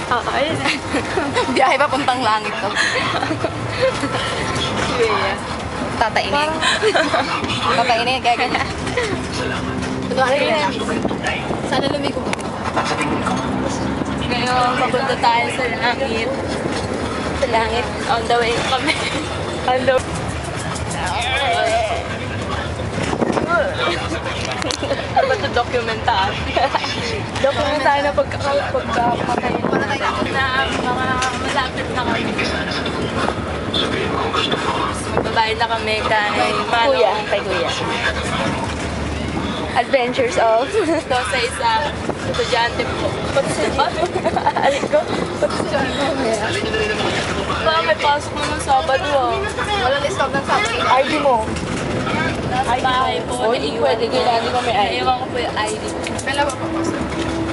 Oo, ayun. Biyahe papuntang langit to. Yeah. Tatainin. Tatainin, kaya ganyan. Kunwari ganyan. Sana lumigo ko. Ngayon, papunta tayo sa langit. Sa langit. On the way kami. On the Ano ba ito documentar? Documentar na pagkapatay na mga malapit na kami. Magbabayad na kami kay Kuya, kay kuya. Adventures of... Ito sa isa estudyante po. Pati sa alin ko? Pati sa may pasok mo ng Sabado ah. Walang stop ng sabi. ID mo? Nasa bahay po. O, hindi pwede. Kailangan ko may ID. Naiwan ko po yung ID. Dalawa pa po.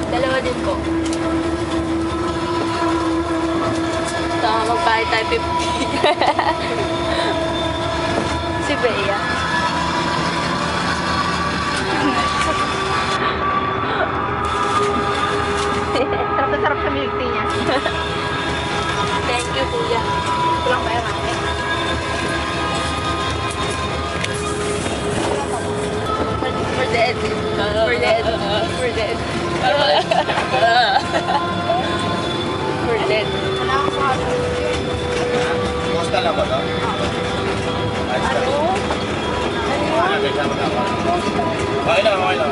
Dalawa din po. Ito, magbayad tayo 50. Si Bea. Sarap na sarap sa milk tea niya. Thank you, kuya. Kulang ba yan? For the edit. For the edit. For the edit. For the edit. Kumusta lang ba ito? Ayos ka. Okay lang, okay lang.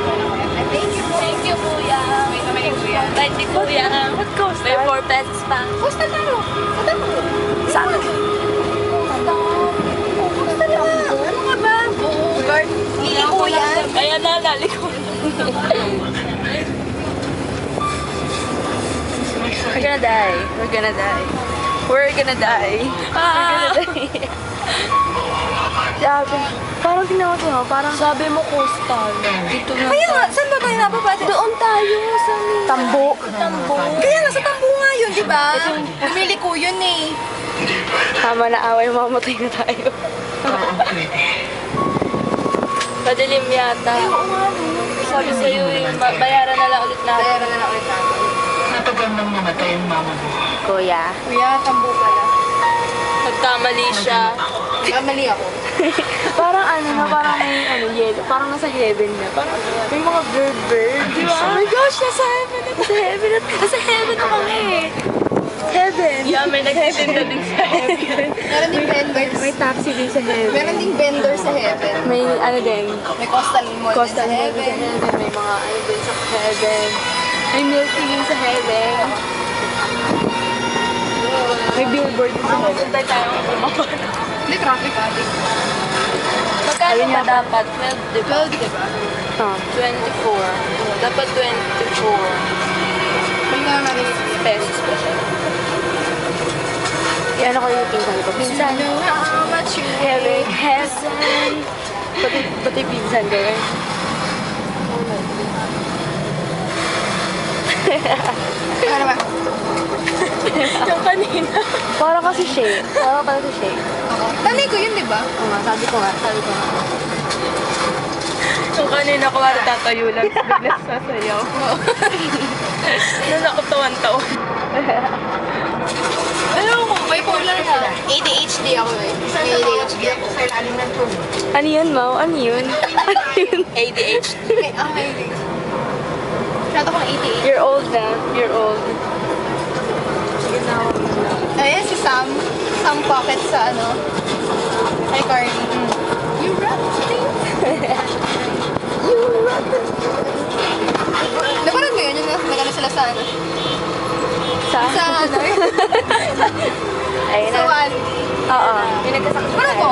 Thank you, kuya. May kamay ni kuya. Thank you, kuya. What goes May 4 pesos pa. Posta tayo. Saan mo? Saan? Posta na. Ano nga ba? Guard. Iliko yan. Ayan na, naliko. We're gonna die. We're gonna die. We're gonna die. Ah! Sabi, parang tinawa ko, parang... Sabi mo, coastal. Dito na. Kaya nga, saan ba tayo napapasok? Doon tayo sa... Tambo. Tambo. Kaya nga, sa tambo nga yun, di ba? Lumiliko yun eh. Tama na away, mamatay na tayo. Padilim yata. Oo nga, Sabi sa'yo, bayaran na lang ulit natin. Bayaran na lang ulit natin. Natagal nang namatay ang mama mo. Kuya? Kuya, tambo pala. Nagkamali siya. Kamali ako. Parang ano na, parang may yellow. Parang nasa heaven na. Parang may mga bird, di ba? Oh my gosh, nasa heaven na. Nasa heaven na. Nasa heaven na kami. Heaven. Yeah, may nagtitinda din sa heaven. Meron ding vendors. May taxi din sa heaven. Meron ding vendor sa heaven. May ano din. May coastal mall Coastal din sa heaven. heaven. May mga ano din sa heaven. May milk tea din sa heaven. May billboard din sa heaven. Tayo tayo ang bumaba. Hindi, traffic ate. Magkano ba dapat? 12, di ba? 12, di ba? 24. Dapat 24 May nga natin pesos pa siya. Yan ako yung pinsan ko. Pinsan. how much you Heaven. Heaven. Pati pinsan ko yun. Ano ba? Yung kanina. Parang kasi shake. Parang pala si shake. Tanay ko yun, di ba? Oo nga, sabi ko nga. Yung kanina ko wala tatayo lang. Bigla sasayaw. Doon ako tawan-tawan. Alam ko, may polar na. ADHD ako eh. May ADHD ako. Sa ilalim ng tube. Ano yun, Mau? Ano yun? Ano yun? ADHD. May ADHD. Masyado kong ADHD. You're old na. You're old. Ayan si Sam. Sam Pocket sa ano. Kay Carly. You rotten. You rotten. Naparang ko yun, yung nagano sila sa ano. Sa? Sa ano. Ayun Sa na. one. Oo. Yung nagkasakit. Parang ko?